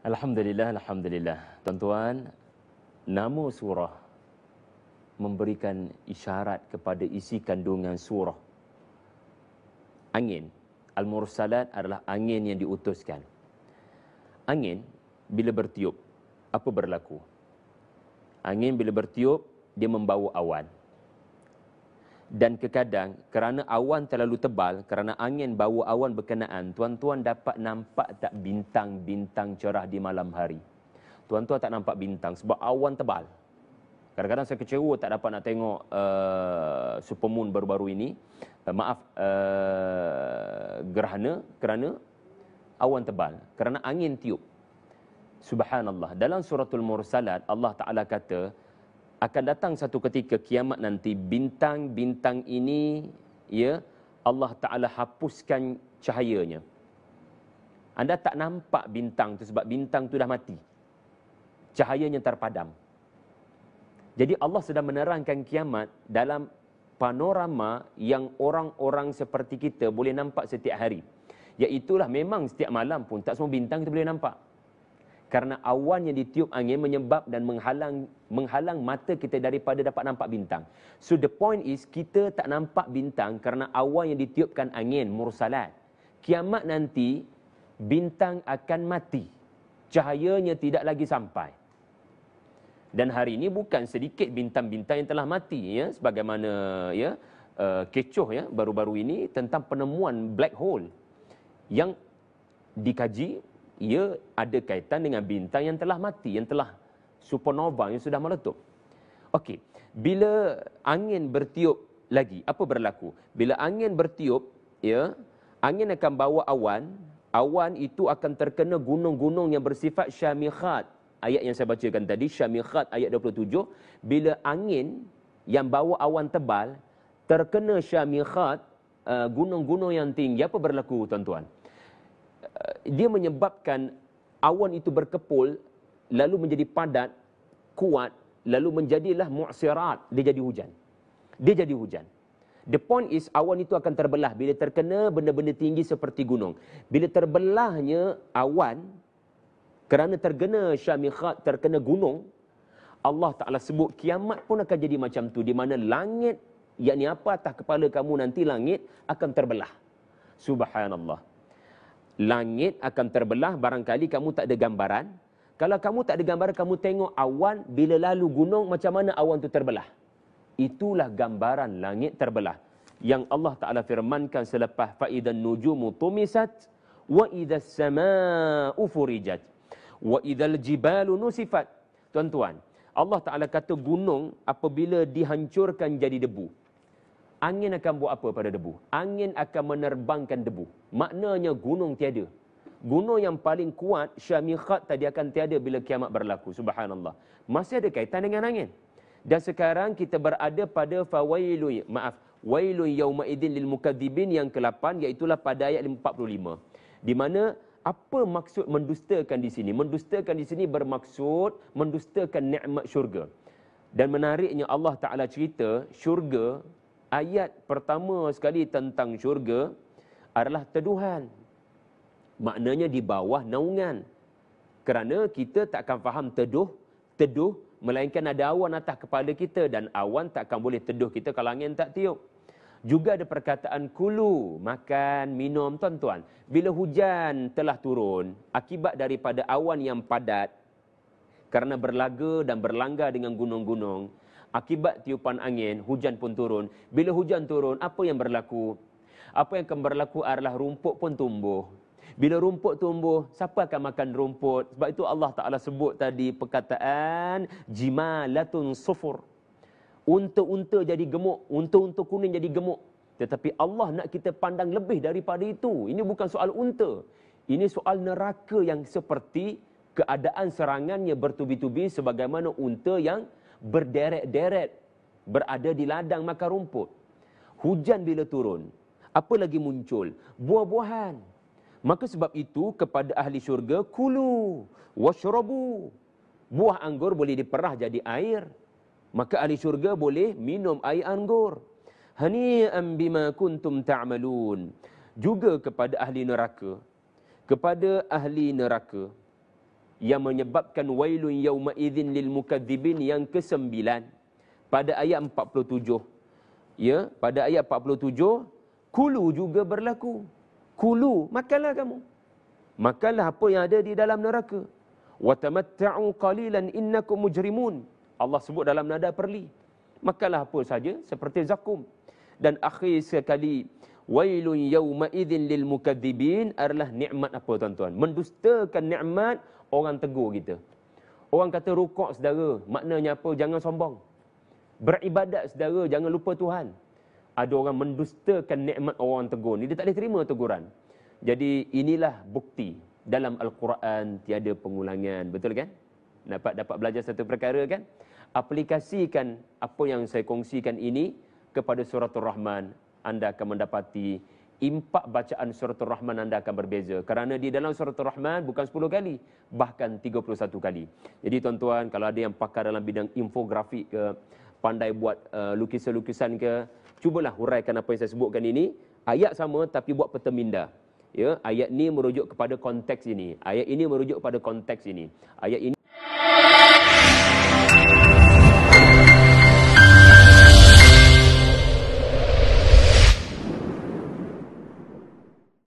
Alhamdulillah, Alhamdulillah. Tuan-tuan, nama surah memberikan isyarat kepada isi kandungan surah. Angin. Al-Mursalat adalah angin yang diutuskan. Angin bila bertiup, apa berlaku? Angin bila bertiup, dia membawa awan. Dan terkadang kerana awan terlalu tebal, kerana angin bawa awan berkenaan, tuan-tuan dapat nampak tak bintang-bintang cerah di malam hari? Tuan-tuan tak nampak bintang sebab awan tebal. Kadang-kadang saya kecewa tak dapat nak tengok supermoon baru-baru ini. Gerhana kerana awan tebal, kerana angin tiup. Subhanallah. Dalam suratul Mursalat Allah Ta'ala kata, akan datang satu ketika kiamat nanti, bintang-bintang ini ya Allah Ta'ala hapuskan cahayanya. Anda tak nampak bintang tu sebab bintang tu dah mati. Cahayanya terpadam. Jadi Allah sedang menerangkan kiamat dalam panorama yang orang-orang seperti kita boleh nampak setiap hari. Iaitulah memang setiap malam pun tak semua bintang kita boleh nampak. Kerana awan yang ditiup angin menyebab dan menghalang mata kita daripada dapat nampak bintang. So the point is, kita tak nampak bintang kerana awan yang ditiupkan angin, mursalat. Kiamat nanti, bintang akan mati. Cahayanya tidak lagi sampai. Dan hari ini bukan sedikit bintang-bintang yang telah mati, ya, sebagaimana ya kecoh ya baru-baru ini tentang penemuan black hole yang dikaji. Ia ada kaitan dengan bintang yang telah mati, yang telah supernova, yang sudah meletup. Okey, bila angin bertiup lagi, apa berlaku? Bila angin bertiup, ya, angin akan bawa awan. Awan itu akan terkena gunung-gunung yang bersifat syamikhat. Ayat yang saya bacakan tadi, syamikhat ayat 27. Bila angin yang bawa awan tebal terkena syamikhat, gunung-gunung yang tinggi, apa berlaku, tuan-tuan? Dia menyebabkan awan itu berkepul, lalu menjadi padat, kuat, lalu menjadilah mu'sirat, dia jadi hujan. Dia jadi hujan. The point is, awan itu akan terbelah bila terkena benda-benda tinggi seperti gunung. Bila terbelahnya awan, kerana terkena syamikhat, terkena gunung, Allah Ta'ala sebut kiamat pun akan jadi macam tu, di mana langit, yakni apa atas kepala kamu nanti, langit akan terbelah. Subhanallah. Langit akan terbelah, barangkali kamu tak ada gambaran. Kalau kamu tak ada gambaran, kamu tengok awan bila lalu gunung, macam mana awan itu terbelah. Itulah gambaran langit terbelah. Yang Allah Ta'ala firmankan selepas fa'idan nujumu tumisat, wa idhas sama'u furijat, wa idhal jibalu nusifat. Tuan-tuan, Allah Ta'ala kata gunung apabila dihancurkan jadi debu, angin akan buat apa pada debu? Angin akan menerbangkan debu. Maknanya gunung tiada. Gunung yang paling kuat, syamikhat tadi, akan tiada bila kiamat berlaku. Subhanallah. Masih ada kaitan dengan angin. Dan sekarang kita berada pada wailun yawma idzin lil mukadzibin yang ke-8, iaitulah pada ayat 45. Di mana apa maksud mendustakan di sini? Mendustakan di sini bermaksud mendustakan nikmat syurga. Dan menariknya Allah Ta'ala cerita syurga. Ayat pertama sekali tentang syurga adalah teduhan. Maknanya di bawah naungan. Kerana kita tak akan faham teduh, melainkan ada awan atas kepala kita, dan awan tak akan boleh teduh kita kalau angin tak tiup. Juga ada perkataan kulu, makan, minum, tuan-tuan. Bila hujan telah turun, akibat daripada awan yang padat, kerana berlaga dan berlanggar dengan gunung-gunung, akibat tiupan angin, hujan pun turun. Bila hujan turun, apa yang berlaku? Apa yang akan berlaku adalah rumput pun tumbuh. Bila rumput tumbuh, siapa akan makan rumput? Sebab itu Allah Ta'ala sebut tadi perkataan jimalatun sufur. Unta-unta jadi gemuk, unta-unta kuning jadi gemuk. Tetapi Allah nak kita pandang lebih daripada itu. Ini bukan soal unta. Ini soal neraka yang seperti keadaan serangannya bertubi-tubi sebagaimana unta yang berderet-deret berada di ladang makan rumput. Hujan bila turun, apa lagi muncul? Buah-buahan. Maka sebab itu kepada ahli syurga, kulu washrabu. Buah anggur boleh diperah jadi air. Maka ahli syurga boleh minum air anggur. Hani'an bima kuntum ta'malun. Juga kepada ahli neraka. Kepada ahli neraka, yang menyebabkan wailun yauma idzin lil mukadzibin yang ke-9 pada ayat 47. Ya, pada ayat 47, kulu juga berlaku. Kulu, makanlah kamu. Makanlah apa yang ada di dalam neraka. Wa tamatta'u qalilan innakum mujrimun. Allah sebut dalam nada perli. Makanlah apa saja seperti zakum. Dan akhir sekali, wailun yauma idzin lil mukadzibin adalah nikmat apa tuan-tuan? Mendustakan nikmat orang tegur kita. Orang kata rukuk saudara, maknanya apa? Jangan sombong. Beribadat saudara, jangan lupa Tuhan. Ada orang mendustakan nikmat orang tegur ni, dia tak boleh terima teguran. Jadi inilah bukti dalam Al-Quran tiada pengulangan. Betul kan? Dapat belajar satu perkara kan? Aplikasikan apa yang saya kongsikan ini kepada suratul Rahman, anda akan mendapati impak bacaan suratul Rahman anda akan berbeza. Kerana di dalam suratul Rahman bukan 10 kali, bahkan 31 kali. Jadi tuan-tuan, kalau ada yang pakar dalam bidang infografik ke, pandai buat lukisan-lukisan ke, cubalah huraikan apa yang saya sebutkan ini. Ayat sama tapi buat peta minda. Ya, ayat ini merujuk kepada konteks ini. Ayat ini merujuk kepada konteks ini. Ayat ini